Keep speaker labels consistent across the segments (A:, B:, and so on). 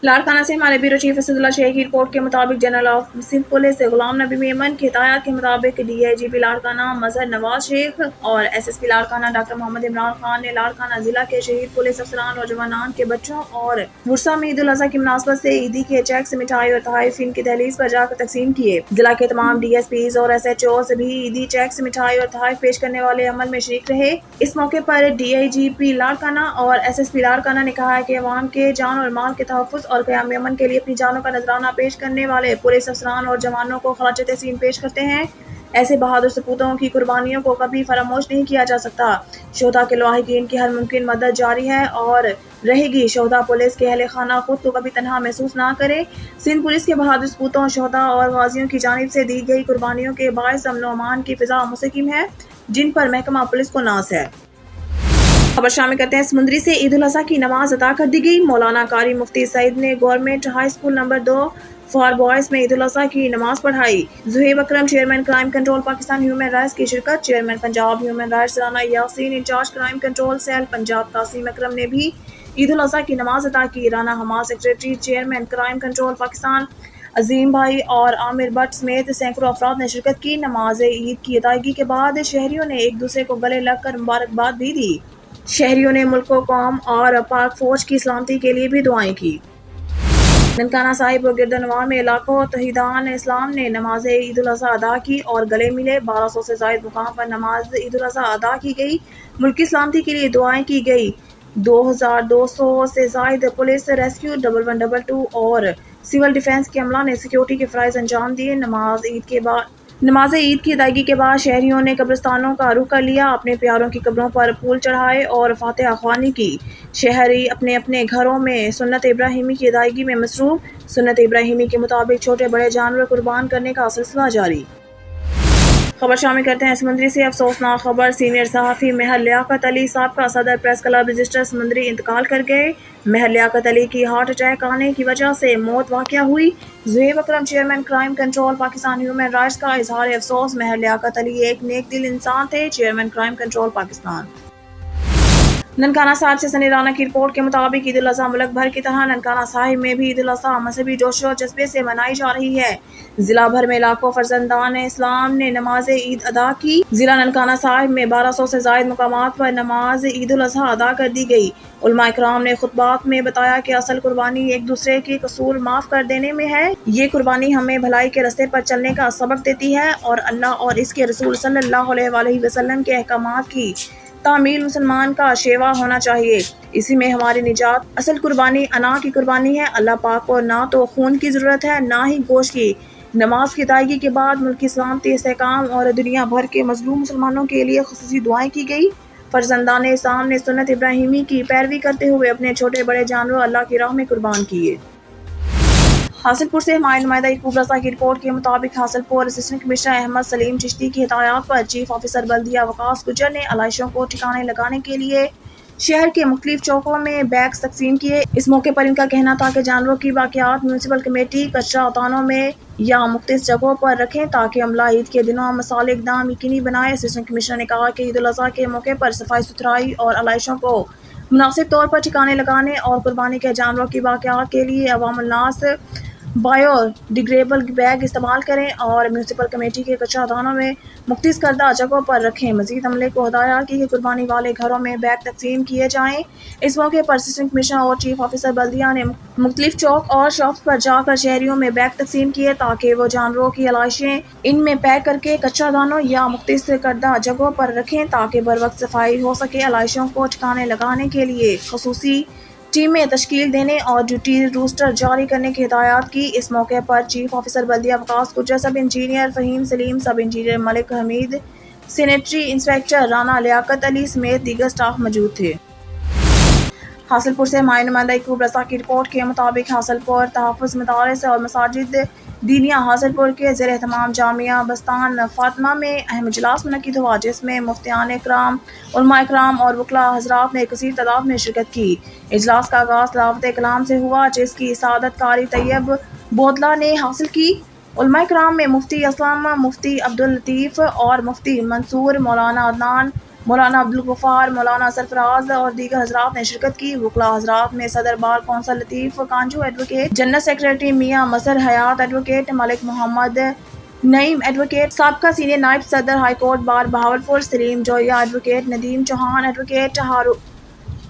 A: لاڑکانہ سے ہمارے bureau chief Asadullah شیخ کی رپورٹ کے مطابق general of Sindh police Ghulam نبی میمن کی ہدایات کے مطابق ڈی آئی جی پی لاڑکانہ مظہر نواز شیخ اور S S P Larkana doctor Muhammad Imran Khan نے لاڑکانہ ضلع کے شہید پولیس افسران اور جوانان کے بچوں اور ورثاء میں عید الاضحیٰ کی مناسبت سے عیدی کے چیکس، مٹھائی اور تحائف ان کی دہلیز پر جا کر تقسیم کیے۔ ضلع کے تمام ڈی ایس پیز اور ایس ایچ اوز بھی عیدی چیکس، مٹھائی اور تحائف پیش کرنے والے عمل میں شریک رہے۔ اس موقع پر ڈی آئی جی پی لاڑکانہ اور ایس ایس پی لاڑکانہ نے کہا ہے کہ عوام کے جان اور مال کے تحفظ اور قیام امن کے لیے اپنی جانوں کا نذرانہ پیش کرنے والے پولیس افسران اور جوانوں کو خراج تحسین پیش کرتے ہیں۔ ایسے بہادر سپوتوں کی قربانیوں کو کبھی فراموش نہیں کیا جا سکتا۔ شہداء کے لواحقین کی ہر ممکن مدد جاری ہے اور رہے گی۔ شہداء پولیس کے اہل خانہ خود کو کبھی تنہا محسوس نہ کرے۔ سندھ پولیس کے بہادر سپوتوں، شہداء اور غازیوں کی جانب سے دی گئی قربانیوں کے باعث امن و امان کی فضا مستحکم ہے، جن پر محکمہ پولیس کو ناز ہے۔ خبر شامل کرتے ہیں سمندری سے عید الاضحیٰ کی نماز ادا کر دی گئی۔ مولانا قاری مفتی سعید نے government high school number 2 for boys میں عید الاضحیٰ کی نماز پڑھائی۔ Zohaib Akram, chairman crime control Pakistan human rights کی شرکت۔ Chairman Punjab human rights Rana Yasin, incharge crime control cell Punjab Qasim Akram نے بھی عید الاضحیٰ کی نماز ادا کی۔ Rana Hammad secretary, chairman crime control Pakistan Azeem بھائی اور عامر بٹ سمیت سینکڑوں افراد نے شرکت کی۔ نماز عید کی ادائیگی کے بعد شہریوں نے ایک دوسرے کو گلے لگ کر مبارکباد بھی دی۔ شہریوں نے ملک و قوم اور پاک فوج کی سلامتی کے لیے بھی دعائیں کی۔ ننکانہ صاحب و گردنوار میں لاکھوں توحیدان اسلام نے نماز عید الاضحیٰ ادا کی اور گلے ملے۔ 1200 سے زائد مقام پر نماز عید الاضحیٰ ادا کی گئی۔ ملک کی سلامتی کے لیے دعائیں کی گئی۔ 2200 سے زائد پولیس، ریسکیو 1112 اور سول ڈیفنس کے عملہ نے سیکیورٹی کے فرائض انجام دیے۔ نماز عید کی ادائیگی کے بعد شہریوں نے قبرستانوں کا رخ کر لیا، اپنے پیاروں کی قبروں پر پھول چڑھائے اور فاتحہ خوانی کی۔ شہری اپنے اپنے گھروں میں سنت ابراہیمی کی ادائیگی میں مصروف۔ سنت ابراہیمی کے مطابق چھوٹے بڑے جانور قربان کرنے کا سلسلہ جاری۔ خبر شامل کرتے ہیں سمندری سے افسوسناک خبر، سینئر صحافی مہر لیاقت علی سابقہ صدر پریس کلب رجسٹر سمندری انتقال کر گئے۔ مہر لیاقت علی کی ہارٹ اٹیک آنے کی وجہ سے موت واقع ہوئی۔ Zohaib Akram, chairman crime control Pakistan human rights کا اظہار افسوس۔ مہر لیاقت علی ایک نیک دل انسان تھے۔ Chairman crime control Pakistan. Nankana صاحب سے سنی رانا کی رپورٹ کے مطابق عید الاضحیٰ ملک بھر کی طرح ننکانہ صاحب میں بھی عید الاضحیٰ مذہبی جوش و جذبے سے منائی جا رہی ہے۔ ضلع بھر میں لاکھوں فرزندان اسلام نے نماز عید ادا کی۔ ضلع ننکانہ صاحب میں 1200 سے زائد مقامات پر نماز عید الاضحیٰ ادا کر دی گئی۔ علماء کرام نے خطبات میں بتایا کہ اصل قربانی ایک دوسرے کے قصور معاف کر دینے میں ہے۔ یہ قربانی ہمیں بھلائی کے راستے پر چلنے کا سبق دیتی ہے اور اللہ اور اس کے رسول صلی اللہ علیہ وآلہ وسلم کے احکامات کی تعمیل مسلمان کا شیوا ہونا چاہیے، اسی میں ہماری نجات۔ اصل قربانی انا کی قربانی ہے۔ اللہ پاک کو نہ تو خون کی ضرورت ہے، نہ ہی گوشت کی۔ نماز کی ادائیگی کے بعد ملک کی سلامتی، استحکام اور دنیا بھر کے مظلوم مسلمانوں کے لیے خصوصی دعائیں کی گئی۔ فرزندان اسلام نے سنت ابراہیمی کی پیروی کرتے ہوئے اپنے چھوٹے بڑے جانور اللہ کی راہ میں قربان کیے۔ حاصل پور سے ہمارے نمائندہ یعقوب رضا کی رپورٹ کے مطابق حاصل پور اسسٹنٹ کمشنر احمد سلیم چشتی کی ہدایات پر چیف آفیسر بلدیہ وقاص گجر نے علائشوں کو ٹھکانے لگانے کے لیے شہر کے مختلف چوکوں میں بیگز تقسیم کیے۔ اس موقع پر ان کا کہنا تھا کہ جانوروں کی باقیات میونسپل کمیٹی کچرا اتانوں میں یا مختص جگہوں پر رکھیں تاکہ عملہ عید کے دنوں مسئلہ اقدام یقینی بنائے۔ اسسٹنٹ کمشنر نے کہا کہ عید الاضحیٰ کے موقع پر صفائی ستھرائی اور علائشوں کو مناسب طور پر ٹھکانے لگانے اور قربانی کے جانوروں کی باقیات کے لیے عوام الناس بایو ڈیگریڈیبل بیگ استعمال کریں اور میونسپل کمیٹی کے کچرا دانوں میں مختص کردہ جگہوں پر رکھیں۔ مزید عملے کو ہدایت کی کہ قربانی والے گھروں میں بیگ تقسیم کیے جائیں۔ اس موقع پر اسسٹنٹ کمشنر اور چیف آفیسر بلدیہ نے مختلف چوک اور شاپس پر جا کر شہریوں میں بیگ تقسیم کیے تاکہ وہ جانوروں کی علائشیں ان میں پیک کر کے کچرا دانوں یا مختص کردہ جگہوں پر رکھیں تاکہ بروقت صفائی ہو سکے۔ علائشوں کو ٹھکانے لگانے کے لیے خصوصی ٹیمیں تشکیل دینے اور ڈیوٹی روسٹر جاری کرنے کی ہدایات کی۔ اس موقع پر چیف آفیسر بلدیہ وقاص گجر، سب انجینئر فہیم سلیم، سب انجینئر ملک حمید، سینیٹری انسپکٹر رانا لیاقت علی سمیت دیگر سٹاف موجود تھے۔ حاصل پور سے ہمارے نمائندہ یعقوب رضا کی رپورٹ کے مطابق حاصل پور تحفظ مدارس اور مساجد دینیہ حاصل پور کے زیر اہتمام جامعہ بستان فاطمہ میں اہم اجلاس منعقد ہوا، جس میں مفتیان کرام، علماء کرام اور وکلاء حضرات نے کثیر تعداد میں شرکت کی۔ اجلاس کا آغاز تلاوت کلام سے ہوا، جس کی سعادت قاری طیب بودلہ نے حاصل کی۔ علماء کرام میں مفتی اسلم، مفتی عبداللطیف اور مفتی منصور، مولانا عدنان مولانا عبدالغفار، مولانا سرفراز اور دیگر حضرات نے شرکت کی۔ وکلاء حضرات میں صدر بار کونسل لطیف کانجو ایڈوکیٹ، جنرل سیکریٹری میاں مظہر حیات ایڈوکیٹ، ملک محمد نعیم ایڈوکیٹ، سابقہ سینئر نائب صدر ہائی کورٹ بار بہاولپور سلیم جویا ایڈوکیٹ، ندیم چوہان ایڈوکیٹ،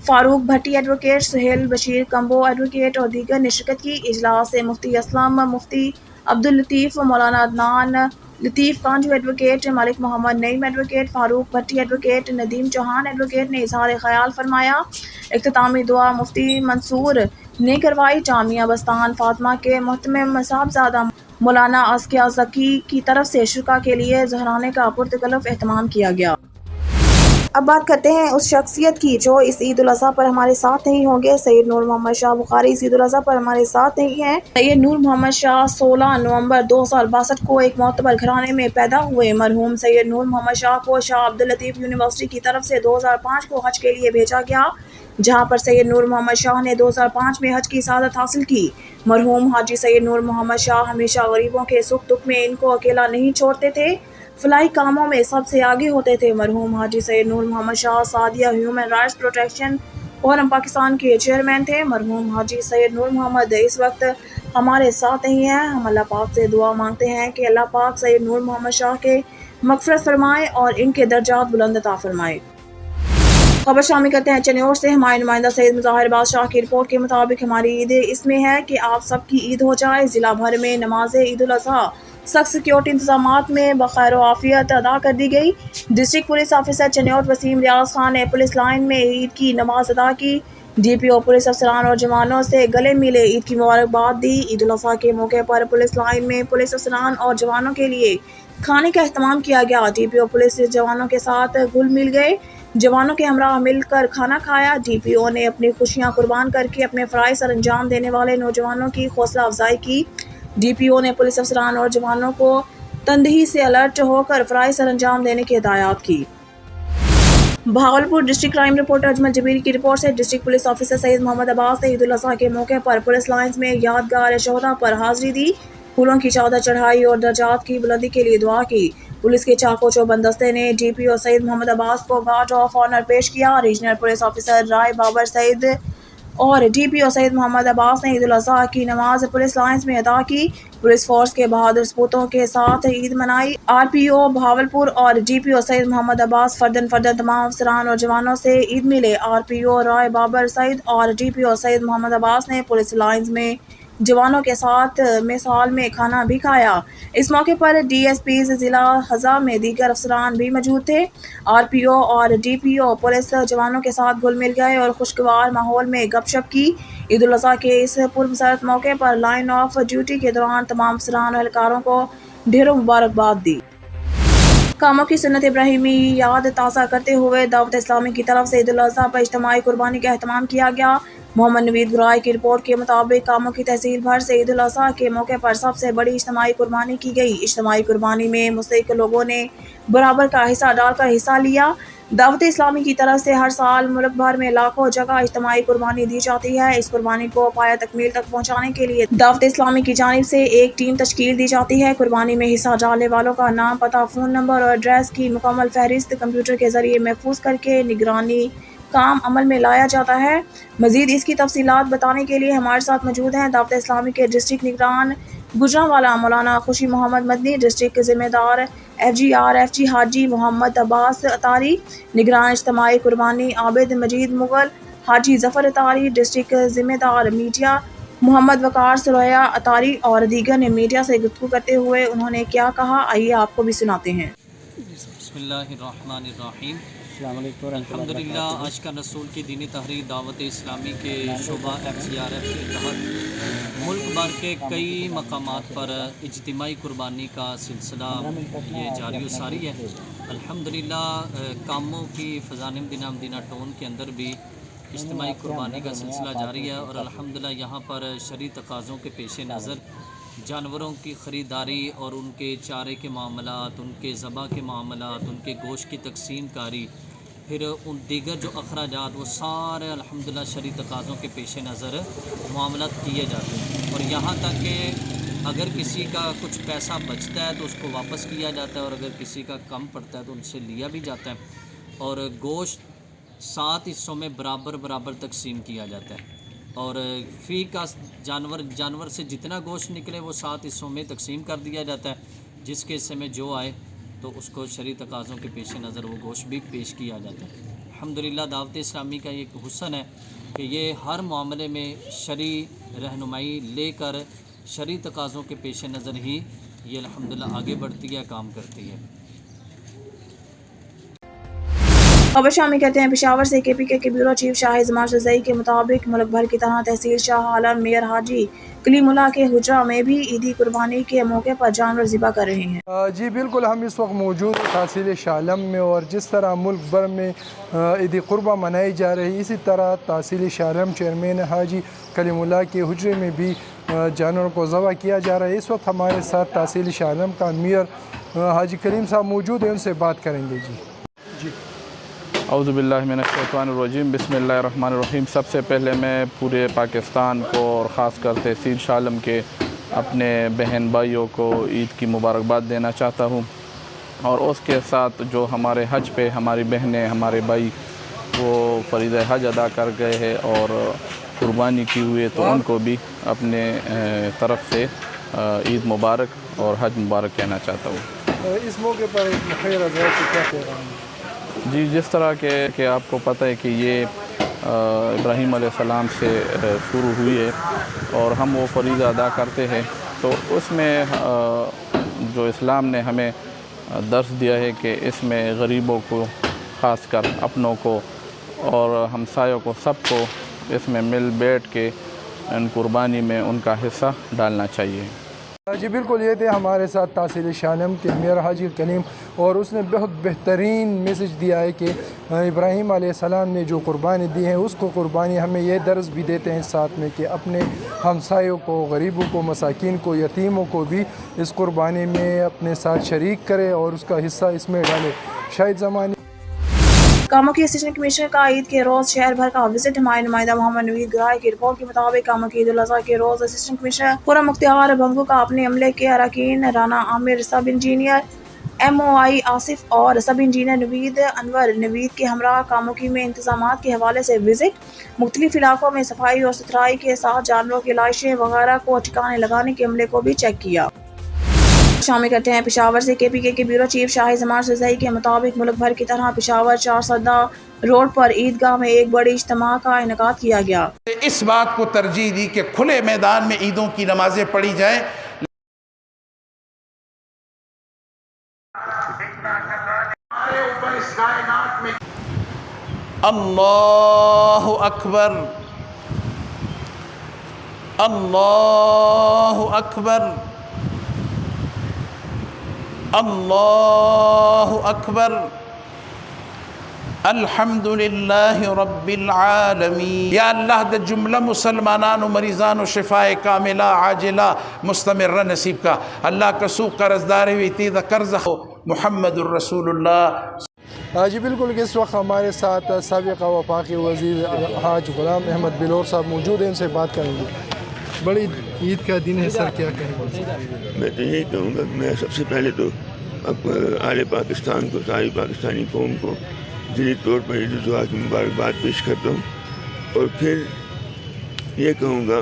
A: فاروق بھٹی ایڈوکیٹ، سہیل بشیر کمبو ایڈوکیٹ اور دیگر نے شرکت کی۔ اجلاس سے مفتی اسلم، مفتی عبداللطیف، مولانا عدنان لطیف کانجو ایڈوکیٹ، ملک محمد نعیم ایڈوکیٹ، فاروق بھٹی ایڈوکیٹ، ندیم چوہان ایڈوکیٹ نے اظہار خیال فرمایا۔ اختتامی دعا مفتی منصور نے کروائی۔ جامعہ بستان فاطمہ کے محتمم صاحبزادہ مولانا ازکیاء ذکی کی طرف سے شرکاء کے لیے ظہرانے کا پرتکلف اہتمام کیا گیا۔ اب بات کرتے ہیں اس شخصیت کی جو اس عید الاضحیٰ پر ہمارے ساتھ نہیں ہوں گے۔ سید نور محمد شاہ بخاری اس عید الاضحیٰ پر ہمارے ساتھ نہیں ہیں۔ سید نور محمد شاہ 16 نومبر 2062 کو ایک معتبر گھرانے میں پیدا ہوئے۔ مرحوم سید نور محمد شاہ کو شاہ عبداللطیف یونیورسٹی کی طرف سے 2005 کو حج کے لیے بھیجا گیا، جہاں پر سید نور محمد شاہ نے 2005 میں حج کی سعادت حاصل کی۔ مرحوم حاجی سید نور محمد شاہ ہمیشہ غریبوں کے سکھ دکھ میں ان کو اکیلا نہیں چھوڑتے تھے، فلاحی کاموں میں سب سے آگے ہوتے تھے۔ مرحوم Haji Syed Noor Muhammad Shah Sadia human rights protection forum Pakistan کے چیئرمین تھے۔ مرحوم حاجی سید نور محمد اس وقت ہمارے ساتھ نہیں ہیں۔ ہم اللہ پاک سے دعا مانگتے ہیں کہ اللہ پاک سید نور محمد شاہ کے مغفرت فرمائے اور ان کے درجات بلند عطا فرمائے۔ خبر شامل کرتے ہیں چنیور سے۔ ہمارے نمائندہ سید مظاہر بادشاہ کی رپورٹ کے مطابق ہماری عید اس میں ہے کہ آپ سب کی عید ہو جائے۔ ضلع بھر میں نماز عید الاضحیٰ سخت سیکیورٹی انتظامات میں بخیر و عافیت ادا کر دی گئی۔ ڈسٹرکٹ پولیس آفیسر چنیور وسیم ریاض خان نے پولیس لائن میں عید کی نماز ادا کی۔ ڈی پی او پولیس افسران اور جوانوں سے گلے ملے، عید کی مبارکباد دی۔ عید الاضحیٰ کے موقع پر پولیس لائن میں پولیس افسران اور جوانوں کے لیے کھانے کا اہتمام کیا گیا۔ ڈی پی او پولیس جوانوں کے ساتھ گھل مل گئے، جوانوں کے ہمراہ مل کر کھانا کھایا۔ ڈی پی او نے اپنی خوشیاں قربان کر کے اپنے فرائض سر انجام دینے والے نوجوانوں کی حوصلہ افزائی کی۔ ڈی پی او نے پولیس افسران اور جوانوں کو تندہی سے الرٹ ہو کر فرائض سر انجام دینے کی ہدایات کی۔ Bahawalpur district crime reporter Ajmal Jubairi کی رپورٹ سے district police officer Syed Muhammad Abbas نے عید الاضحیٰ کے موقع پر پولیس لائنز میں یادگار شہداء پر حاضری دی، پھولوں کی چادر چڑھائی اور درجات کی بلندی کے لیے دعا کی۔ پولیس کے چاقو چوبند دستے نے ڈی پی او سید محمد عباس کو گارڈ آف آنر پیش کیا۔ ریجنل پولیس آفیسر رائے بابر سعید اور ڈی پی او سید محمد عباس نے عید الاضحیٰ کی نماز پولیس لائنز میں ادا کی۔ پولیس فورس کے بہادر سپوتوں کے ساتھ عید منائی۔ آر پی او بہاولپور اور ڈی پی او سید محمد عباس فردن تمام افسران اور جوانوں سے عید ملے۔ آر پی او رائے بابر سعید اور ڈی پی او سید محمد عباس نے پولیس لائنز میں جوانوں کے ساتھ مثال میں کھانا بھی کھایا۔ اس موقع پر ڈی ایس پیز ضلع ہزہ میں دیگر افسران بھی موجود تھے۔ آر پی او اور ڈی پی او پولیس جوانوں کے ساتھ گھل مل گئے اور خوشگوار ماحول میں گپ شپ کی۔ عید الاضحیٰ کے اس پرمسرت موقع پر لائن آف ڈیوٹی کے دوران تمام افسران اور اہلکاروں کو ڈھیروں مبارکباد دی۔ کاموں کی سنت ابراہیمی یاد تازہ کرتے ہوئے دعوت اسلامی کی طرف سے عید الاضحیٰ پر اجتماعی قربانی کا اہتمام کیا گیا۔ محمد نوید گرائے کی رپورٹ کے مطابق کاموں کی تحصیل بھر سے عید الاضحیٰ کے موقع پر سب سے بڑی اجتماعی قربانی کی گئی۔ اجتماعی قربانی میں مستحق لوگوں نے برابر کا حصہ ڈال کر حصہ لیا۔ دعوت اسلامی کی طرف سے ہر سال ملک بھر میں لاکھوں جگہ اجتماعی قربانی دی جاتی ہے۔ اس قربانی کو پایہ تکمیل تک پہنچانے کے لیے دعوت اسلامی کی جانب سے ایک ٹیم تشکیل دی جاتی ہے۔ قربانی میں حصہ ڈالنے والوں کا نام، پتہ، فون نمبر اور ایڈریس کی مکمل فہرست کمپیوٹر کے ذریعے محفوظ کر کے نگرانی کام عمل میں لایا جاتا ہے۔ مزید اس کی تفصیلات بتانے کے لیے ہمارے ساتھ موجود ہیں دعوت اسلامی کے ڈسٹرکٹ نگران گوجرانوالہ مولانا خوشی محمد مدنی، ڈسٹرکٹ ذمہ دار F G R F G Haji Muhammad عباس اطاری، نگران اجتماعی قربانی عابد مجید مغل حاجی ظفر اطاری، ڈسٹرکٹ ذمہ دار میڈیا محمد وقار سرویا اطاری اور دیگر نے میڈیا سے گفتگو کرتے ہوئے انہوں نے کیا کہا، آئیے آپ کو بھی سناتے ہیں۔
B: بسم اللہ الرحمن الرحیم۔ الحمدللہ آج کا رسول کی دینی تحریک دعوت اسلامی کے شعبہ ایف سی آر ایف کے تحت ملک بھر کے کئی مقامات پر اجتماعی قربانی کا سلسلہ یہ جاری و ساری ہے۔ الحمدللہ کاموں کی فضانم دینہ مدینہ ٹون کے اندر بھی اجتماعی قربانی کا سلسلہ جاری ہے، اور الحمدللہ یہاں پر شرعی تقاضوں کے پیش نظر جانوروں کی خریداری اور ان کے چارے کے معاملات، ان کے ذبح کے معاملات، ان کے گوشت کی تقسیم کاری، پھر ان دیگر جو اخراجات، وہ سارے الحمدللہ شرعی تقاضوں کے پیش نظر معاملات کیے جاتے ہیں۔ اور یہاں تک کہ اگر کسی کا کچھ پیسہ بچتا ہے تو اس کو واپس کیا جاتا ہے، اور اگر کسی کا کم پڑتا ہے تو ان سے لیا بھی جاتا ہے۔ اور گوشت 7 حصوں میں برابر برابر تقسیم کیا جاتا ہے، اور فی کا جانور سے جتنا گوشت نکلے وہ 7 حصوں میں تقسیم کر دیا جاتا ہے، جس کے حصے میں جو آئے تو اس کو شرعی تقاضوں کے پیش نظر وہ گوشت بھی پیش کیا جاتا ہے۔ الحمدللہ دعوت اسلامی کا ایک حسن ہے کہ یہ ہر معاملے میں شرعی رہنمائی لے کر شرعی تقاضوں کے پیش نظر ہی یہ الحمدللہ آگے بڑھتی ہے، کام کرتی ہے۔
A: خبر شامل کرتے ہیں پشاور سے کے پی کے بیورو چیف شاہ زمان رضائی کے مطابق ملک بھر کی طرح تحصیل شاہ عالم میئر حاجی کلیم اللہ کے حجرہ میں بھی عیدی قربانی کے موقع پر جانور ذبح کر رہے ہیں۔
C: جی بالکل، ہم اس وقت موجود ہیں تحصیل شاہ عالم میں، اور جس طرح ملک بھر میں عید قربہ منائی جا رہی، اسی طرح تحصیل شاہ عالم چیئرمین حاجی کلیم اللہ کے حجرے میں بھی جانوروں کو ذبح کیا جا رہا ہے۔ اس وقت ہمارے ساتھ تحصیل شاہ عالم کا میئر حاجی کلیم صاحب موجود ہیں، ان سے بات کریں گے۔ جی
D: اعوذ باللہ من الشیطان الرجیم، بسم اللہ الرحمن الرحیم۔ سب سے پہلے میں پورے پاکستان کو اور خاص کر تحصیل شاہ عالم کے اپنے بہن بھائیوں کو عید کی مبارکباد دینا چاہتا ہوں، اور اس کے ساتھ جو ہمارے حج پہ ہماری بہنیں ہمارے بھائی وہ فریضہ حج ادا کر گئے ہیں اور قربانی کی ہوئی ہے، تو ان کو بھی اپنے طرف سے عید مبارک اور حج مبارک کہنا چاہتا ہوں۔
C: اس موقع پر ایک مخیر حضرات کو کیا پیغام ہے؟
D: جی، جس طرح کہ آپ کو پتہ ہے کہ یہ ابراہیم علیہ السلام سے شروع ہوئی ہے اور ہم وہ فریضہ ادا کرتے ہیں، تو اس میں جو اسلام نے ہمیں درس دیا ہے کہ اس میں غریبوں کو، خاص کر اپنوں کو اور ہمسایوں کو، سب کو اس میں مل بیٹھ کے ان قربانی میں ان کا حصہ ڈالنا چاہیے۔
C: جی بالکل، یہ تھے ہمارے ساتھ تحصیل شاہ عالم کے میئر حاجی کلیم، اور اس نے بہت بہترین میسج دیا ہے کہ ابراہیم علیہ السلام نے جو قربانی دی ہے اس کو قربانی ہمیں یہ درس بھی دیتے ہیں ساتھ میں کہ اپنے ہمسایوں کو، غریبوں کو، مساکین کو، یتیموں کو بھی اس قربانی میں اپنے ساتھ شریک کرے اور اس کا حصہ اس میں ڈالے۔ شاہد زمانی
A: کاموں کی اسسٹنٹ کمشنر کا عید کے روز شہر بھر کا وزٹ۔ ہمارے نمائندہ محمد نوید گرائے کی رپورٹ کے مطابق کاموں کی عید الاضحیٰ کے روز اسسٹنٹ کمشنر خرم مختار بھنگو کا اپنے عملے کے اراکین رانا عامر، سب انجینئر ایم او آئی آصف اور سب انجینئر نوید انور نوید کے ہمراہ کاموکی میں انتظامات کے حوالے سے وزٹ، مختلف علاقوں میں صفائی اور ستھرائی کے ساتھ جانوروں کی لاشیں وغیرہ کو ٹھکانے لگانے کے عملے کو بھی چیک کیا۔ شامل کرتے ہیں پشاور سے کے پی کے بیورو چیف شاہ زمان رضائی کے مطابق ملک بھر کی طرح پشاور 4 سدہ روڈ پر عیدگاہ میں ایک بڑے اجتماع کا انعقاد کیا گیا۔
E: اس بات کو ترجیح دی کہ کھلے میدان میں عیدوں کی نمازیں پڑھی جائیں۔ اللہ اکبر، اللہ اکبر، اللہ اکبر، الحمدللہ رب العالمین۔ یا اللہ دا جملہ مسلمانان و مریضان و شفاء کاملہ عاجلہ مستمرہ نصیب کا، اللہ کا سوق قرض داری ہوئی تیدہ قرض ہو محمد الرسول اللہ۔
C: جی بالکل، اس وقت ہمارے ساتھ سابق وفاقی وزیر حاج غلام احمد بلور صاحب موجود ہیں، ان سے بات کریں گے۔ بڑی عید کا دن ہے سر، کیا کہیں گے؟
F: میں تو یہی کہوں گا کہ میں سب سے پہلے تو اہل پاکستان کو، ساری پاکستانی قوم کو دلی طور پر عید الاضحیٰ کی مبارکباد پیش کرتا ہوں، اور پھر یہ کہوں گا،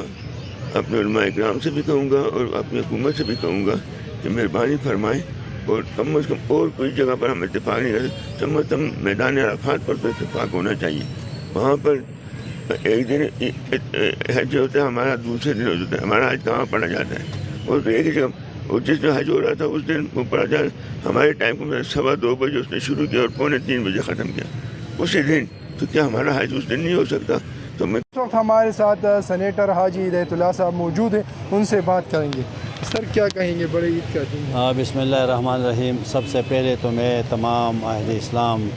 F: اپنے علماء اکرام سے بھی کہوں گا اور اپنی حکومت سے بھی کہوں گا کہ مہربانی فرمائیں اور کم از کم اور کوئی جگہ پر ہم اتفاق نہیں کرتے، کم از کم میدان عرفات پر تو اتفاق ہونا چاہیے۔ وہاں پر ایک دن حج ہوتا ہے ہمارا، دوسرے دن ہوتا ہے ہمارا حج کہاں پڑھا جاتا ہے، اور ایک ہی جگہ، اور جس دن حج ہو رہا تھا اس دن وہ پڑھا جاتا ہمارے ٹائم کو 2:15 بجے اس نے شروع کیا اور 2:45 بجے ختم کیا اسی دن، تو کیا ہمارا حج اس دن نہیں ہو سکتا؟ تو میں
C: اس وقت ہمارے ساتھ سینیٹر حاجی ہدایت اللہ صاحب موجود ہیں، ان سے بات کریں گے۔ سر کیا کہیں گے، بڑے عید کا دن ہے؟
G: بسم اللہ الرحمن الرحیم۔ سب سے پہلے تو میں تمام اہل اسلام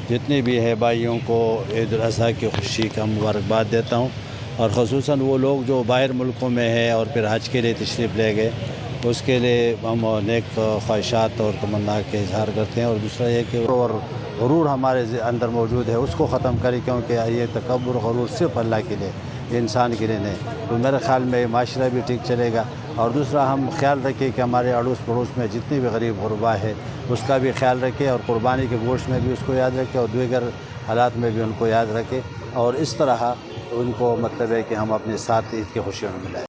G: جتنے بھی ہے بھائیوں کو عید الاضحیٰ کی خوشی کا مبارکباد دیتا ہوں، اور خصوصاً وہ لوگ جو باہر ملکوں میں ہے اور پھر حج کے لیے تشریف لے گئے، اس کے لیے ہم نیک خواہشات اور تمنا کے اظہار کرتے ہیں۔ اور دوسرا یہ کہ اور غرور ہمارے اندر موجود ہے اس کو ختم کرے، کیونکہ یہ تکبر غرور صرف اللہ کے لیے، انسان کے لیے نہیں، تو میرے خیال میں معاشرہ بھی ٹھیک چلے گا اور دوسرا ہم خیال رکھیں کہ ہمارے اڑوس پڑوس میں جتنے بھی غریب غربا ہے اس کا بھی خیال رکھیں، اور قربانی کے گوشت میں بھی اس کو یاد رکھیں، اور دیگر حالات میں بھی ان کو یاد رکھیں، اور اس طرح ان کو مطلب ہے کہ ہم اپنے ساتھ عید کی خوشیوں میں ملائیں۔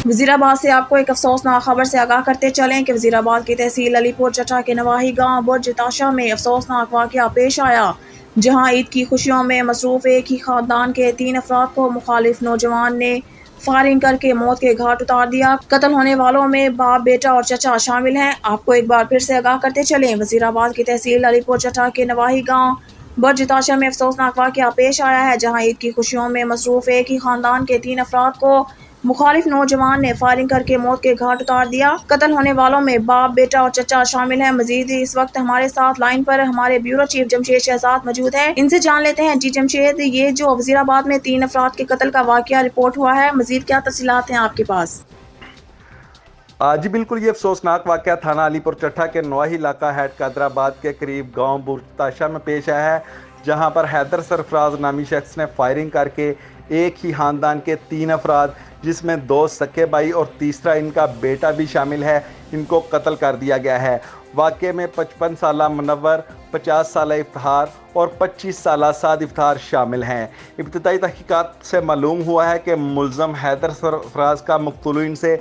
A: وزیر آباد سے آپ کو ایک افسوسناک خبر سے آگاہ کرتے چلیں کہ وزیر آباد کی تحصیل علی پور چٹا کے نواحی گاؤں برج تاشا میں افسوسناک واقعہ پیش آیا، جہاں عید کی خوشیوں میں مصروف ایک ہی خاندان کے 3 افراد کو مخالف نوجوان نے فائرنگ کر کے موت کے گھاٹ اتار دیا۔ قتل ہونے والوں میں باپ، بیٹا اور چچا شامل ہیں۔ آپ کو ایک بار پھر سے آگاہ کرتے چلیں، وزیر آباد کی تحصیل علی پور چٹا کے نواحی گاؤں برج تاشا میں افسوسناک واقعہ پیش آیا ہے، جہاں عید کی خوشیوں میں مصروف ایک ہی خاندان کے 3 افراد کو مخالف نوجوان نے فائرنگ کر کے موت کے گھاٹ اتار دیا۔ قتل ہونے والوں میں باپ، بیٹا اور چچا شامل ہیں۔ مزید اس وقت ہمارے ساتھ لائن پر ہمارے بیورو چیف جمشید شہزاد موجود ہیں، ان سے جان لیتے ہیں۔ جی جمشید، یہ جو وزیر آباد میں 3 افراد کے قتل کا واقعہ رپورٹ ہوا ہے، مزید کیا تفصیلات ہیں آپ کے پاس؟
H: جی بالکل، یہ افسوسناک واقعہ تھانہ علی پور چٹھا کے نواحی علاقہ ہیڈ قادرآباد کے قریب گاؤں برج تاشا میں پیش آیا ہے، جہاں پر حیدر سرفراز نامی شخص نے فائرنگ کر کے ایک ہی خاندان کے 3 افراد، جس میں 2 سکے بھائی اور تیسرا ان کا بیٹا بھی شامل ہے، ان کو قتل کر دیا گیا ہے۔ واقعے میں 55 سالہ منور، 50 سالہ افتخار اور 25 سالہ سعد افتخار شامل ہیں۔ ابتدائی تحقیقات سے معلوم ہوا ہے کہ ملزم حیدر سرفراز کا مقتولین سے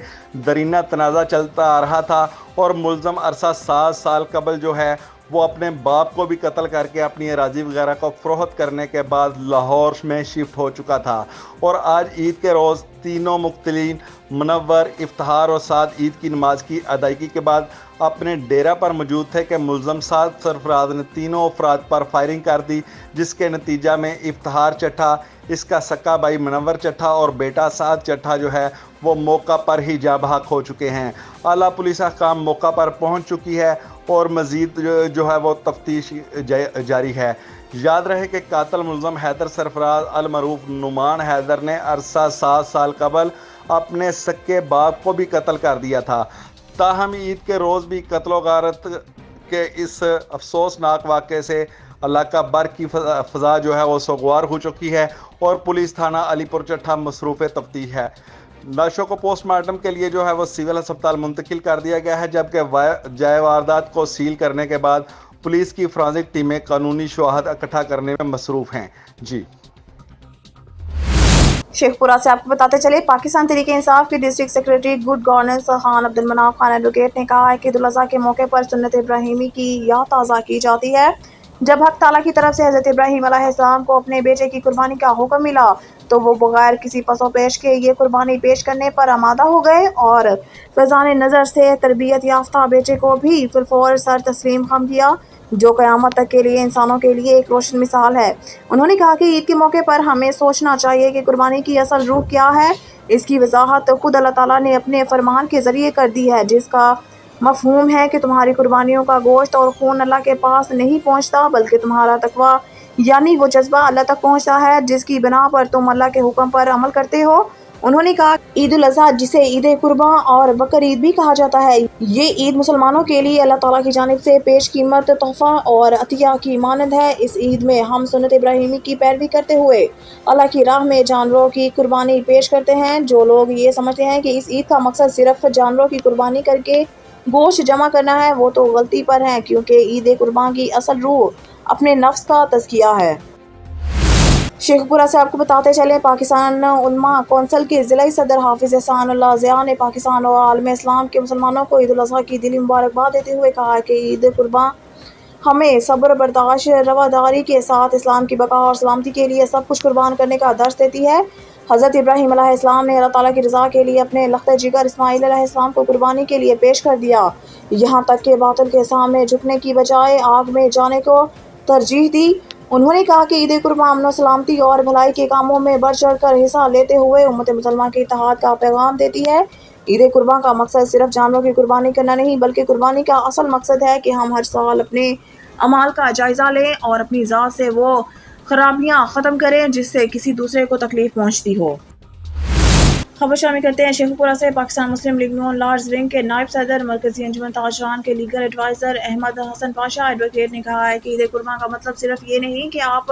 H: درینہ تنازع چلتا آ رہا تھا، اور ملزم عرصہ 7 سال قبل جو ہے وہ اپنے باپ کو بھی قتل کر کے اپنی اراضی وغیرہ کو فروخت کرنے کے بعد لاہور میں شفٹ ہو چکا تھا، اور آج عید کے روز تینوں مقتولین منور، افتخار اور سعد عید کی نماز کی ادائیگی کے بعد اپنے ڈیرہ پر موجود تھے کہ ملزم سعد سرفراز نے تینوں افراد پر فائرنگ کر دی، جس کے نتیجہ میں افتخار چٹھا، اس کا سکا بھائی منور چٹھا اور بیٹا سعد چٹھا جو ہے وہ موقع پر ہی جاں بحق ہو چکے ہیں۔ اعلیٰ پولیس حکام موقع پر پہنچ چکی ہے اور مزید جو ہے وہ تفتیش جاری ہے۔ یاد رہے کہ قاتل ملزم حیدر سرفراز المعروف نعمان حیدر نے عرصہ 7 سال قبل اپنے سکے باپ کو بھی قتل کر دیا تھا۔ تاہم عید کے روز بھی قتل و غارت کے اس افسوسناک واقعے سے علاقہ بھر کی فضا جو ہے وہ سوگوار ہو چکی ہے، اور پولیس تھانہ علی پور چٹھا مصروف تفتیش ہے۔ لاشوں کو پوسٹ مارٹم کے لیے جو ہے وہ سول ہسپتال منتقل کر دیا گیا ہے، جبکہ جائے واردات کو سیل کرنے کے بعد پولیس کی فرانزک ٹیمیں قانونی شواہد اکٹھا کرنے میں مصروف ہیں۔ جی
A: شیخ پورہ سے آپ کو بتاتے چلے، پاکستان تحریک انصاف کے district secretary good governance Khan Abdul Manaf Khan advocate نے کہا ہے کہ عید الاضحیٰ کے موقع پر سنت ابراہیمی کی یاد تازہ کی جاتی ہے۔ جب حق تعالیٰ کی طرف سے حضرت ابراہیم علیہ السلام کو اپنے بیٹے کی قربانی کا حکم ملا تو وہ بغیر کسی پس و پیش کے یہ قربانی پیش کرنے پر آمادہ ہو گئے، اور فیضان نظر سے تربیت یافتہ بیٹے کو بھی فی الفور سر تسلیم خم کیا، جو قیامت تک کے لیے انسانوں کے لیے ایک روشن مثال ہے۔ انہوں نے کہا کہ عید کے موقع پر ہمیں سوچنا چاہیے کہ قربانی کی اصل روح کیا ہے۔ اس کی وضاحت خود اللہ تعالیٰ نے اپنے فرمان کے ذریعے کر دی ہے، جس کا مفہوم ہے کہ تمہاری قربانیوں کا گوشت اور خون اللہ کے پاس نہیں پہنچتا، بلکہ تمہارا تقویٰ یعنی وہ جذبہ اللہ تک پہنچتا ہے جس کی بنا پر تم اللہ کے حکم پر عمل کرتے ہو۔ انہوں نے کہا کہ عید الاضحیٰ، جسے عید قرباں اور بقر عید بھی کہا جاتا ہے، یہ عید مسلمانوں کے لیے اللہ تعالیٰ کی جانب سے پیش قیمت تحفہ اور عطیہ کی مانند ہے۔ اس عید میں ہم سنت ابراہیمی کی پیروی کرتے ہوئے اللہ کی راہ میں جانوروں کی قربانی پیش کرتے ہیں۔ جو لوگ یہ سمجھتے ہیں کہ اس عید کا مقصد صرف جانوروں کی قربانی کر کے گوشت جمع کرنا ہے، وہ تو غلطی پر ہیں، کیونکہ عید قرباں کی اصل روح اپنے نفس کا تزکیہ ہے۔ شیخ پورہ سے آپ کو بتاتے چلیں، پاکستان علماء کونسل کے ضلعی صدر حافظ احسان اللہ ضیاء نے پاکستان اور عالم اسلام کے مسلمانوں کو عید الاضحیٰ کی دلی مبارکباد دیتے ہوئے کہا کہ عید قرباں ہمیں صبر، برداشت، رواداری کے ساتھ اسلام کی بقا اور سلامتی کے لیے سب کچھ قربان کرنے کا درس دیتی ہے۔ حضرت ابراہیم علیہ السلام نے اللہ تعالیٰ کی رضا کے لیے اپنے لخت جگر اسماعیل علیہ السلام کو قربانی کے لیے پیش کر دیا، یہاں تک کہ باطل کے سامنے جھکنے کی بجائے آگ میں جانے کو ترجیح دی۔ انہوں نے کہا کہ عید قرباں امن و سلامتی اور بھلائی کے کاموں میں بڑھ چڑھ کر حصہ لیتے ہوئے امت مسلمہ کے اتحاد کا پیغام دیتی ہے۔ عید قرباں کا مقصد صرف جانوروں کی قربانی کرنا نہیں، بلکہ قربانی کا اصل مقصد ہے کہ ہم ہر سال اپنے اعمال کا جائزہ لیں اور اپنی ذات سے وہ خرابیاں ختم کریں جس سے کسی دوسرے کو تکلیف پہنچتی ہو۔ خبر شامل کرتے ہیں شیخ پورہ سے۔ پاکستان مسلم لیگ نون لارڈز ونگ کے نائب صدر مرکزی انجمن تاجران کے لیگل ایڈوائزر احمد حسن پاشا ایڈوکیٹ نے کہا ہے کہ عید قرباں کا مطلب صرف یہ نہیں کہ آپ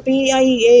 A: PIA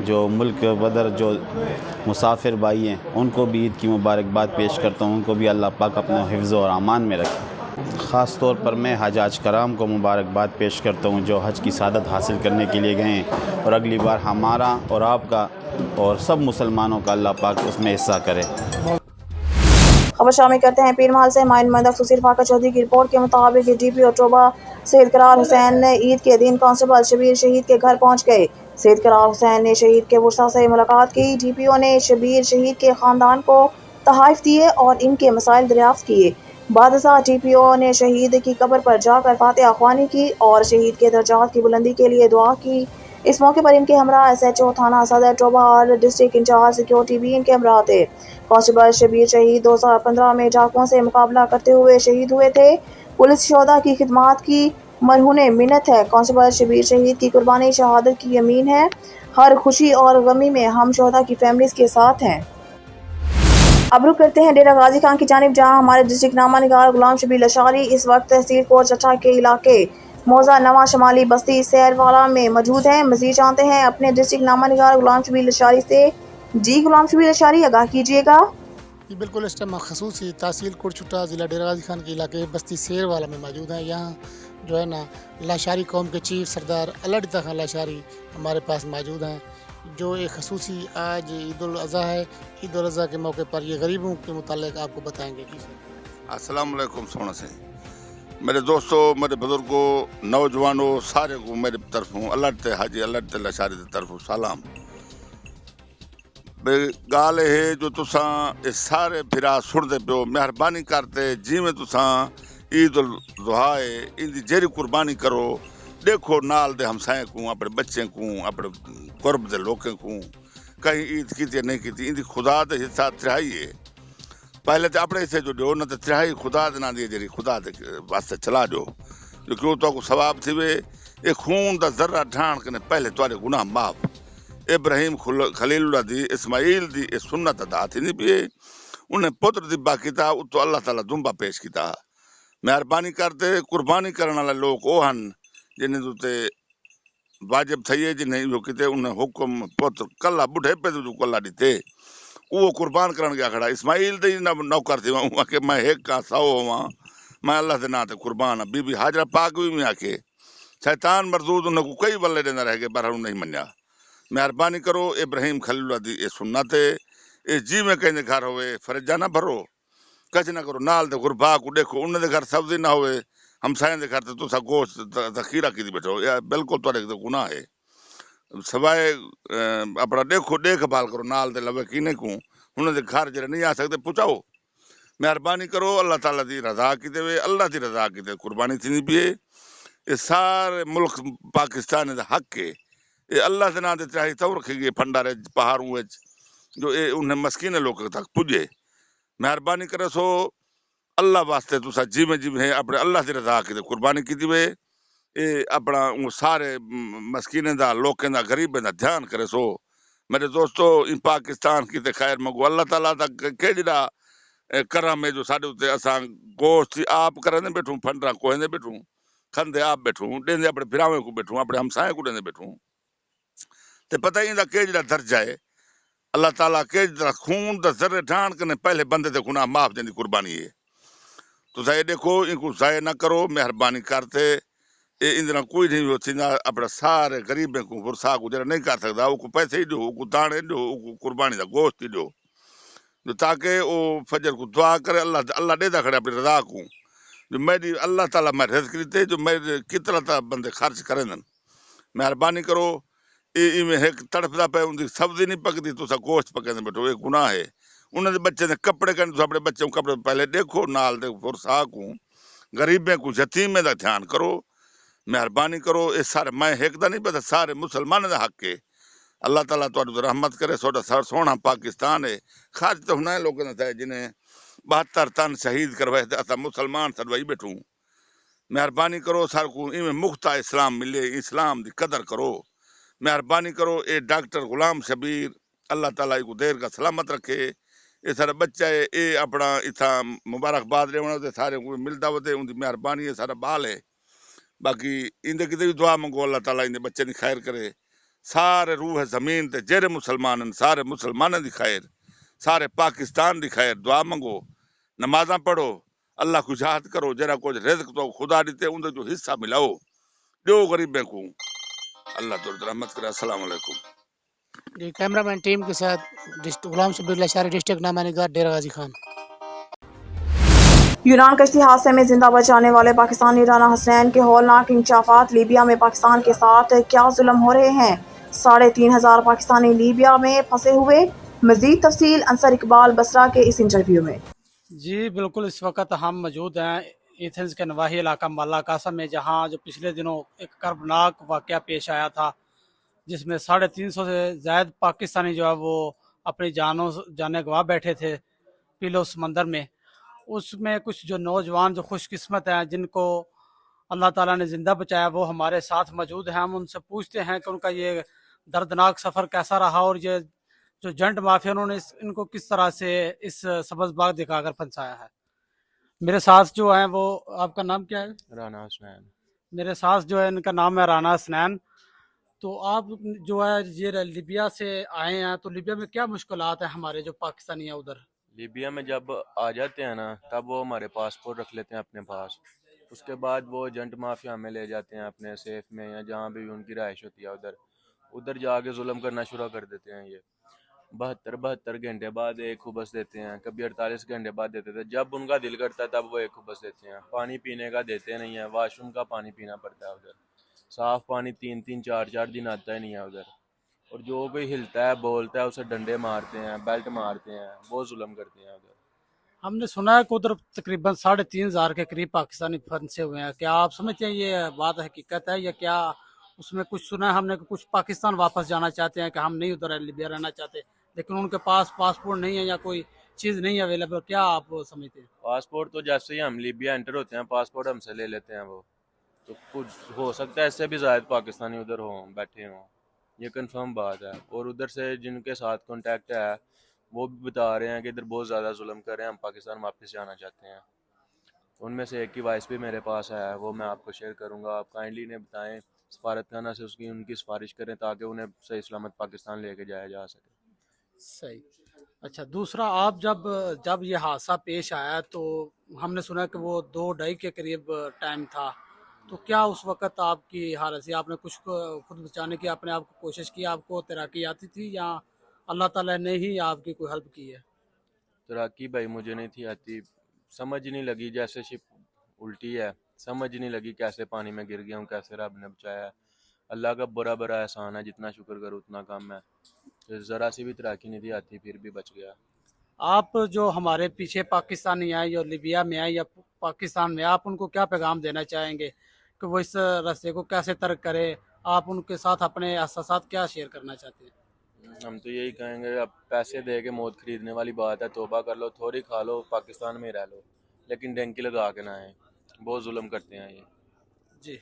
I: جو ملک بدر جو مسافر بھائی ہیں ان کو بھی عید کی مبارکباد پیش کرتا ہوں، ان کو بھی اللہ پاک اپنے حفظ اور امان میں رکھے۔ خاص طور پر میں حجاج کرام کو مبارکباد پیش کرتا ہوں جو حج کی سعادت حاصل کرنے کے لیے گئے ہیں، اور اگلی بار ہمارا اور آپ کا اور سب مسلمانوں کا اللہ پاک اس میں حصہ کرے۔
A: خبر شامل کرتے ہیں پیر محل سے۔ ہمارے نمائندہ خصوصی رفاقت چودھری کی رپورٹ کے مطابق ڈی پی او ٹوبہ سید قرار حسین نے عید کے دن کانسٹیبل شبیر شہید کے گھر پہنچ گئے۔ سید قرار حسین نے شہید کے ورثاء سے ملاقات کی۔ ڈی پی او نے شبیر شہید کے خاندان کو تحائف دیے اور ان کے مسائل دریافت کیے۔ بعد ازاں ڈی پی او نے شہید کی قبر پر جا کر فاتحہ خوانی کی اور شہید کے درجات کی بلندی کے لیے دعا کی۔ اس موقع پر ان کے ہمراہ ایس ایچ او تھانہ صدر ٹوبہ اور ڈسٹرکٹ انچارج سیکورٹی بھی ان کے ہمراہ تھے۔ کانسٹیبل شبیر شہید 2015 میں ڈاکوؤں سے مقابلہ کرتے ہوئے شہید ہوئے تھے۔ پولیس شہدا کی خدمات کی مرہون منت ہے۔ کانسٹیبل شبیر شہید کی قربانی شہادت کی یمین ہے۔ ہر خوشی اور غمی میں ہم شہدا کی فیملیز کے ساتھ ہیں۔ اب رخ کرتے ہیں ڈیرہ غازی خان کی جانب، جہاں ہمارے ڈسٹرکٹ نامہ نگار غلام شبیر لشاری اس وقت تحصیل کوٹ چٹھا کے علاقے موزہ نواں شمالی بستی سیر والا میں موجود ہیں۔ مزید جانتے ہیں اپنے ڈسٹرکٹ نامہ نگار غلام شبیر لشاری سے۔ جی غلام شبیر لشاری، آگاہ کیجیے گا۔
J: یہ بالکل اس ٹائم خصوصی تحصیل کوٹ چٹھا ضلع ڈیرہ غازی خان کے علاقے بستی سیر والا میں موجود ہیں۔ یہاں جو ہے نا لاشاری قوم کے چیف سردار اللہ ڈتا خان لاشاری ہمارے پاس موجود ہیں، جو ایک خصوصی آج عید الاضحیٰ ہے، عید الاضحیٰ کے موقع پر یہ غریبوں کے متعلق آپ کو بتائیں گے۔
K: السلام علیکم سونا سے میرے دوستوں، میرے بزرگوں، نوجوانوں سارے کو میرے طرف اللہ تے حاجی اللہ تے لاشاری کی طرف سلام۔ گال ہے جو تساں سارے پھرا سنتے پیو، مہربانی کرتے جی میں تساں عید الاضحیٰ ہے ان دی جیری قربانی کرو، دیکھو نال دے ہمسائیں کو، اپنے بچے کو، اپنے قرب دے لوگوں کو کہیں عید کی نہیں کی، ان دی خدا دے حصہ ترہائی ہے۔ پہلے تو اپنے حصے جو ڈیو نہ تو ترہائی خدا دے نہ دی جی خدا دے واسطے چلا ڈیو، جو کیوں تو کو ثواب تھی وے اے خون دا ذرہ ڈھان کنے پہلے تارے گناہ معاف۔ ابراہیم خلیل اللہ دی اسماعیل دی اے سنت ادا تھی نہیں پیے، انہیں پتر دبا کیتا تو اللہ تعالیٰ دنبا پیش کیتا۔ مہربانی کرتے قربانی کرنے والے لوگ وہ ہن جنہیں دوتے واجب تھئیے، جنہیں یہ کیتے انہیں حکم پتر کلا بڑھے پہ جو کلا دیتے وہ قربان کرن گیا کھڑا۔ اسماعیل دے نوکر تھی وہاں کہ میں ایک کا سو ہوا، میں اللہ دے ناتے قربان۔ بی بی حاجرہ پاک بھی میں آکے شیطان مردود انہیں کو کئی بلے دینا رہ گئے برہن نہیں منیا۔ مہربانی کرو ابراہیم خلیل اللہ دی اے سنت ہے، اے جی میں کہیں دے گھر ہوئے فرجہ نہ بھرو، کچھ نہ کرو، نال دے غربا کو دیکھو انہیں دے گھر سبزی نہ ہوئے، ہمسائیں دے گھر تو سا گوشت ذخیرہ کی دی بیٹھو، یا بالکل تو گناہ ہے۔ سوائے اپنا دیکھو دیکھ بھال کرو نال دے لوے کینے کو انہیں دے گھر جڑے نہیں آ سکتے پہنچاؤ۔ مہربانی کرو اللہ تعالیٰ دی رضا کی دے، اللہ دی رضا کی دے قربانی تھی نہیں پیے۔ یہ سارے ملک پاکستان دا حق ہے، یہ اللہ دے نام دے چاہی تو رکھی گئے پھنڈارے پہاڑوں وچ جو انہیں مسکین لوگ تک پجے۔ مہربانی کرے سو اللہ واسطے تسا جی میں ہے اپنے اللہ دی رضا کی دے قربانی کی دی وے، اے اپنا سارے مسکینیں دا لوکیں دا غریبیں دا دھیان کرے سو۔ میرے دوستو ان پاکستان کی تے خیر مگو اللہ تعالیٰ دا کہ جڑا کرم ہے جو ساڑھے ہوتے اساں گوشت آپ کرنے بیٹھوں، پھنڈرا کوہیں دے بیٹھوں، کھندے آپ بیٹھوں، دیندے اپنے پھراویں کو بیٹھوں، اپنے ہمسائیں کو دیندے بیٹھوں، تے پتہ ہی دا کہ جڑا درجہ ہے اللہ تعالیٰ کہ جڑا خون دا ذرے ڈھان کرنے پہلے بندے دے گناہ معاف دیندی قربانی ہے۔ تو ضائع دیکھو ان کو ضائع نہ کرو، مہربانی کرتے اندر کوئی نہیں ہوتی نہ اپنا سارے غریبیں کو ورثا کو جڑا نہیں کر سکتا وہ کو پیسے ہی دو، وہ کو دانے دو، وہ کو قربانی دا گوشت ہی دو، جو تاکہ وہ فجر کو دعا کرے اللہ دے دا کھڑے اپنی رضا کو، جو میری اللہ تعالیٰ میں رزق دیتے جو میرے کتنا تا بندے خرچ کریں دن۔ مہربانی کرو میں ایک تڑپدا پہ ان کی سبزی نہیں پکتی تو سا گوشت پکے بیٹھو، یہ گناہ ہے۔ انہوں نے بچے نے کپڑے کرنے تو اپنے بچوں کو کپڑے پہلے دیکھو، نال دے ورثا کو غریبیں کو یتیمیں دا دھیان کرو۔ مہربانی کرو اس سارے میں ایک دا نہیں پتا سارے مسلمان دا حق ہے۔ اللہ تعالیٰ تو رحمت کرے، سونا پاکستان ہے، خارج تو ہونا ہے لوگوں نے جنہیں 72 تن شہید کروائے تھے اتا مسلمان سڑوائی بیٹھوں۔ مہربانی کرو سار کو ان میں مختہ اسلام ملے، اسلام دی قدر کرو۔ مہربانی کرو اے ڈاکٹر غلام شبیر اللہ تعالیٰ کو دیر کا سلامت رکھے، اے سارا بچہ ہے اے اپنا اتھا مبارکباد رہے ہونا سارے کو ملتا ہوتے ان دی مہربانی ہے، سارا بال ہے۔ باقی ان دے کتے بھی دعا منگو اللہ تعالیٰ ان دے بچے نے خیر کرے، سارے روح زمین تے جڑے مسلمان سارے مسلمانوں دی خیر سارے پاکستان دی خیر دعا منگو نمازاں پڑھو اللہ کو یاد کرو جرا کچھ رزق تو خدا دیتے ان جو حصہ ملاؤ جو غریبیں کو اللہ تو رحمت کرے السلام علیکم
J: جی کیمرہ مین ٹیم کے ساتھ غلام شبیر لاشاری ڈسٹرکٹ نامہ نگار ڈیرہ غازی خان۔
A: یونان کشتی حادثے میں زندہ بچانے والے پاکستانی رانا حسنین کے ہولناک انکشافات۔ لیبیا میں پاکستان کے ساتھ کیا ظلم ہو رہے ہیں؟ 3,500 پاکستانی لیبیا میں پھنسے ہوئے۔ مزید تفصیل انصر اقبال بصرہ کے اس انٹرویو میں۔
L: جی بالکل، اس وقت ہم موجود ہیں ایتھنز کے نواحی علاقہ مالا کاسا میں، جہاں جو پچھلے دنوں ایک کربناک واقعہ پیش آیا تھا جس میں 350 سے زائد پاکستانی جو ہے وہ اپنی جانیں گوا بیٹھے تھے پیلو سمندر میں۔ اس میں کچھ جو نوجوان جو خوش قسمت ہیں جن کو اللہ تعالیٰ نے زندہ بچایا وہ ہمارے ساتھ موجود ہیں۔ ہم ان سے پوچھتے ہیں کہ ان کا یہ دردناک سفر کیسا رہا اور یہ جو جنٹ مافیا انہوں نے ان کو کس طرح سے اس سبز باغ دکھا کر پھنسایا ہے۔ میرے ساتھ جو ہیں وہ، آپ کا نام کیا ہے؟
M: رانا حسنین۔
L: میرے ساتھ جو ہے ان کا نام ہے رانا حسنین۔ تو آپ جو ہے یہ لیبیا سے آئے ہیں، تو لیبیا میں کیا مشکلات ہیں ہمارے جو پاکستانی ہیں ادھر؟
M: لیبیا میں جب آ جاتے ہیں نا تب وہ ہمارے پاسپورٹ رکھ لیتے ہیں اپنے پاس، اس کے بعد وہ ایجنٹ مافیا ہمیں لے جاتے ہیں اپنے سیف میں یا جہاں بھی ان کی رہائش ہوتی ہے ادھر جا کے ظلم کرنا شروع کر دیتے ہیں۔ یہ 72 گھنٹے بعد ایک خوبص دیتے ہیں، کبھی 48 گھنٹے بعد دیتے تھے، جب ان کا دل کرتا ہے تب وہ ایک خوبص دیتے ہیں۔ پانی پینے کا دیتے نہیں ہیں، واش روم کا پانی پینا پڑتا ہے ادھر، صاف پانی 3 4 دن آتا ہی نہیں ہے ادھر، اور جو کوئی ہلتا ہے بولتا ہے اسے ڈنڈے مارتے ہیں، بیلٹ مارتے ہیں، بہت ظلم کرتے ہیں ادھر۔
L: ہم نے سنا ہے کہ ادھر تقریباً 3,500 کے قریب پاکستانی پھنسے ہوئے ہیں، کیا آپ سمجھتے ہیں یہ بات حقیقت ہے یا کیا اس میں کچھ سنا ہے ہم نے کہ کچھ پاکستان واپس جانا چاہتے ہیں کہ ہم نہیں ادھر لیبیا رہنا چاہتے لیکن ان کے پاس پاسپورٹ نہیں ہے یا کوئی چیز نہیں اویلیبل، کیا آپ سمجھتے ہیں؟
M: پاسپورٹ تو جیسے ہی ہم لیبیا انٹر ہوتے ہیں پاسپورٹ ہم سے لے لیتے ہیں وہ، تو کچھ ہو سکتا ہے اس سے بھی زائد پاکستانی ادھر ہوں بیٹھے ہوں، یہ کنفرم بات ہے۔ اور ادھر سے جن کے ساتھ کانٹیکٹ ہے وہ بھی بتا رہے ہیں کہ ادھر بہت زیادہ ظلم کر رہے ہیں، ہم پاکستان واپس جانا چاہتے ہیں۔ ان میں سے ایک کی وائس بھی میرے پاس ہے، وہ میں آپ کو شیئر کروں گا، آپ کائنڈلی انہیں بتائیں، سفارت خانہ سے ان کی سفارش کریں تاکہ انہیں صحیح سلامت پاکستان لے کے جایا جا سکے۔
L: صحیح۔ اچھا، دوسرا آپ جب یہ حادثہ پیش آیا تو ہم نے سنا کہ وہ 2-2.5 کے قریب ٹائم تھا، تو کیا اس وقت آپ کی حالت تھی؟ آپ نے کچھ خود بچانے کی اپنے آپ کو کوشش کی؟ آپ کو تیراکی آتی تھی یا اللہ تعالیٰ نے ہی آپ کی کوئی ہیلپ کی ہے؟
M: تیراکی بھائی مجھے نہیں تھی آتی، سمجھ نہیں لگی، جیسے شپ الٹی ہے، سمجھ نہیں لگی کیسے پانی میں گر گیا ہوں، کیسے رب نے بچایا ہے۔ اللہ کا بڑا احسان ہے، جتنا شکر کرو اتنا کم ہے۔ ذرا سی بھی تیراکی نہیں تھی آتی پھر بھی بچ گیا۔
L: آپ جو ہمارے پیچھے پاکستانی ہیں یا لیبیا میں ہیں یا پاکستان میں، آپ ان کو کیا پیغام دینا چاہیں گے کہ وہ اس راستے کو کیسے ترک کرے؟ آپ ان کے ساتھ اپنے احساسات کیا شیئر کرنا چاہتے ہیں؟
M: ہم تو یہی کہیں گے، اب پیسے دے کے موت خریدنے والی بات ہے، توبہ کر لو، تھوڑی کھا لو، پاکستان میں ہی رہ لو، لیکن ڈینکی لگا کے نہ آئیں، بہت ظلم کرتے ہیں یہ۔
L: جی